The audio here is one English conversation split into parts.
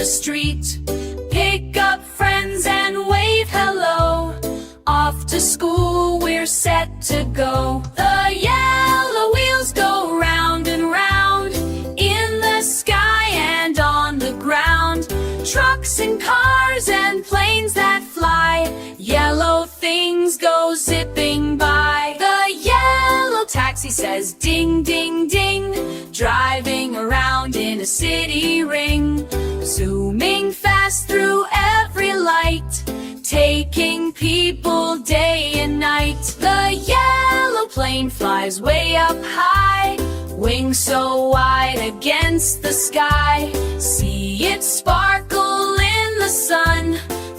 street. Pick up friends and wave hello. Off to school we're set to go. The yellow wheels go round and round, in the sky and on the ground. Trucks and cars and planes that fly, yellow things go zipping by. The yellow taxi says ding, ding, ding, driving around in a city ring. Zooming fast through every light, taking people day and night. The yellow plane flies way up high, wings so wide against the sky. See it sparkle in the sun,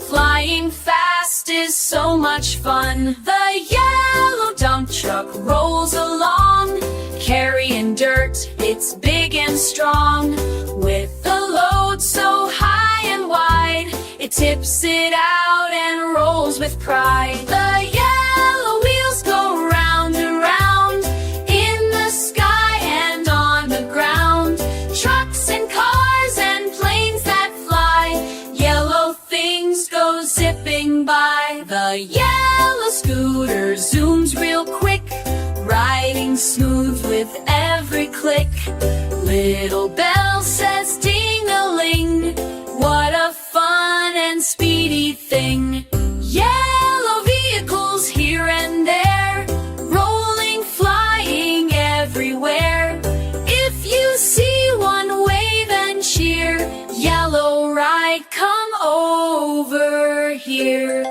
flying fast is so much fun. The yellow dump truck rolls along, carrying dirt, it's big and strong. With a load so high and wide, it tips it out and rolls with pride. The yellow wheels go round and round, in the sky and on the ground. Trucks and cars and planes that fly, yellow things go zipping by. The yellow scooter zooms real quick, riding smooth with every click. Little bell says ding-a-ling, what a fun and speedy thing. Yellow vehicles here and there, rolling, flying everywhere. If you see one, wave and cheer. Yellow ride, come over here.